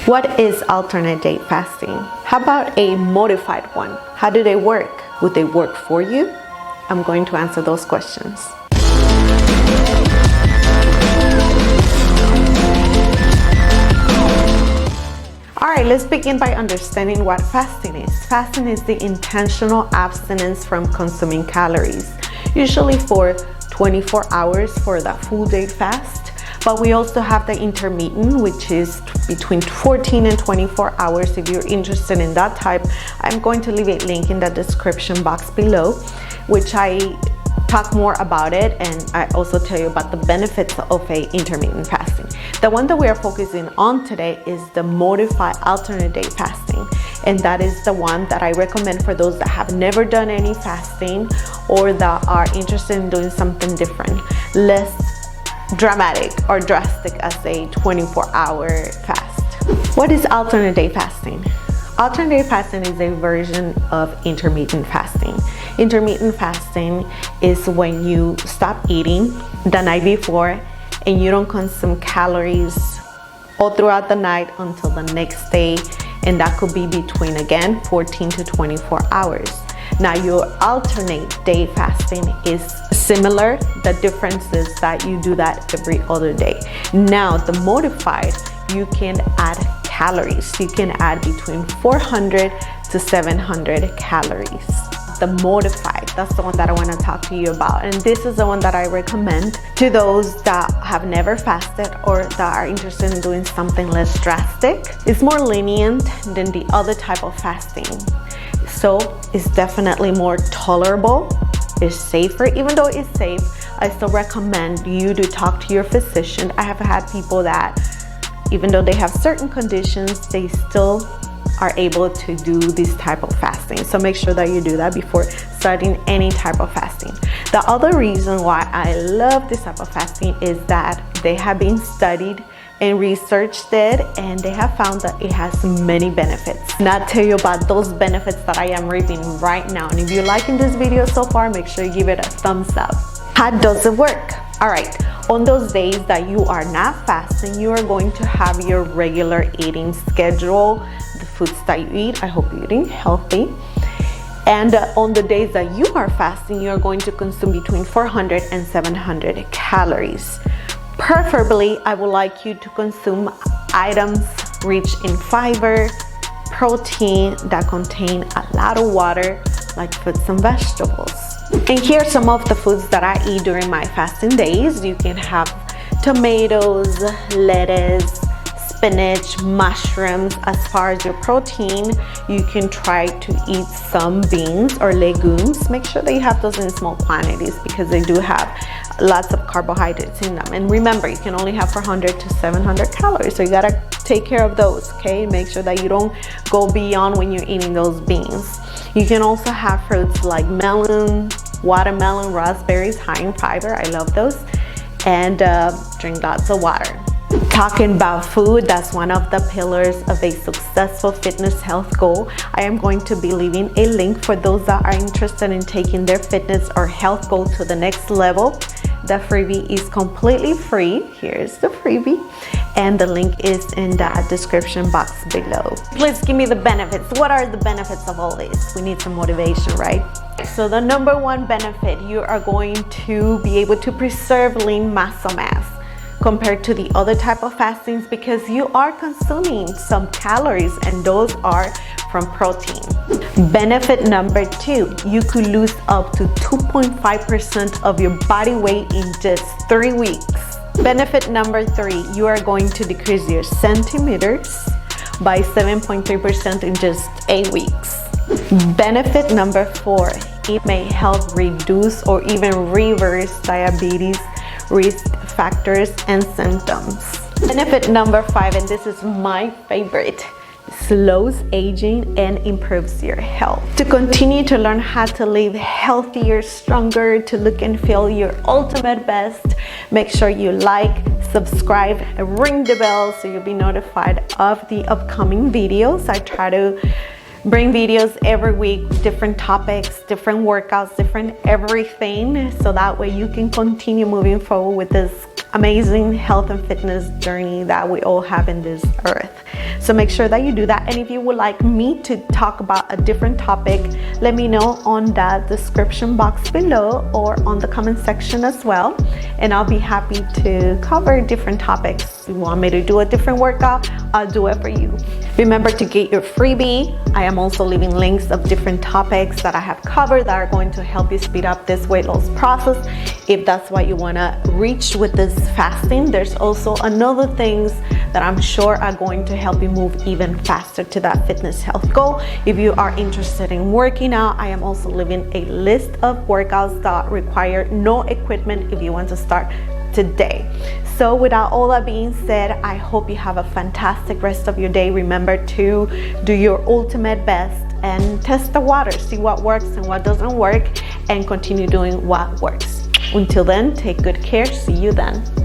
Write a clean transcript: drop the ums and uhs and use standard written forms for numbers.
What is alternate day fasting? How about a modified one? How do they work? Would they work for you? I'm going to answer those questions. Alright, let's begin by understanding what fasting is. Fasting is the intentional abstinence from consuming calories, usually for 24 hours for that full day fast. But we also have the intermittent, which is between 14 and 24 hours. If you're interested in that type, I'm going to leave a link in the description box below, which I talk more about it, and I also tell you about the benefits of a intermittent fasting. The one that we are focusing on today is the modified alternate day fasting, and that is the one that I recommend for those that have never done any fasting or that are interested in doing something different, less dramatic or drastic as a 24-hour fast. What is alternate day fasting? Alternate day fasting is a version of intermittent fasting. Intermittent fasting is when you stop eating the night before and you don't consume calories all throughout the night until the next day, and that could be between, again, 14 to 24 hours. Now, your alternate day fasting is similar. The difference is that you do that every other day. Now, the modified, you can add calories. You can add between 400 to 700 calories. The modified, that's the one that I want to talk to you about, and this is the one that I recommend to those that have never fasted or that are interested in doing something less drastic. It's more lenient than the other type of fasting, so it's definitely more tolerable. It's safer. Even though it's safe, I still recommend you to talk to your physician. I have had people that, even though they have certain conditions, they still are able to do this type of fasting. So make sure that you do that before starting any type of fasting. The other reason why I love this type of fasting is that they have been studied and researched it, and they have found that it has many benefits. And I'll tell you about those benefits that I am reaping right now. And if you're liking this video so far, make sure you give it a thumbs up. How does it work? All right, on those days that you are not fasting, you are going to have your regular eating schedule, the foods that you eat. I hope you're eating healthy. And on the days that you are fasting, you're going to consume between 400 and 700 calories. Preferably, I would like you to consume items rich in fiber, protein, that contain a lot of water, like fruits and vegetables. And here are some of the foods that I eat during my fasting days. You can have tomatoes, lettuce, spinach, mushrooms. As far as your protein, you can try to eat some beans or legumes. Make sure that you have those in small quantities because they do have lots of carbohydrates in them. And remember, you can only have 400 to 700 calories, so you gotta take care of those, okay? Make sure that you don't go beyond when you're eating those beans. You can also have fruits like melon, watermelon, raspberries, high in fiber. I love those. And drink lots of water. Talking about food, that's one of the pillars of a successful fitness health goal. I am going to be leaving a link for those that are interested in taking their fitness or health goal to the next level. The freebie is completely free. Here's the freebie, and the link is in the description box below. Please give me the benefits. What are the benefits of all this? We need some motivation, right? So the number one benefit, you are going to be able to preserve lean muscle mass compared to the other type of fastings, because you are consuming some calories, and those are from protein. Benefit number two, you could lose up to 2.5% of your body weight in just 3 weeks. Benefit number three, you are going to decrease your centimeters by 7.3% in just 8 weeks. Benefit number four, it may help reduce or even reverse diabetes risk factors and symptoms. Benefit number five, and this is my favorite, slows aging and improves your health. To continue to learn how to live healthier, stronger, to look and feel your ultimate best, make sure you like, subscribe, and ring the bell so you'll be notified of the upcoming videos. I try to bring videos every week, different topics, different workouts, different everything, so that way you can continue moving forward with this amazing health and fitness journey that we all have in this earth. So make sure that you do that. And if you would like me to talk about a different topic, let me know on the description box below or on the comment section as well. And I'll be happy to cover different topics. If you want me to do a different workout, I'll do it for you. Remember to get your freebie. I am also leaving links of different topics that I have covered that are going to help you speed up this weight loss process. If that's what you want to reach with this fasting, there's also another things that I'm sure are going to help you move even faster to that fitness health goal. If you are interested in working out, I am also leaving a list of workouts that require no equipment if you want to start today. So without all that being said, I hope you have a fantastic rest of your day. Remember to do your ultimate best and test the water, see what works and what doesn't work, and continue doing what works. Until then, take good care. See you then.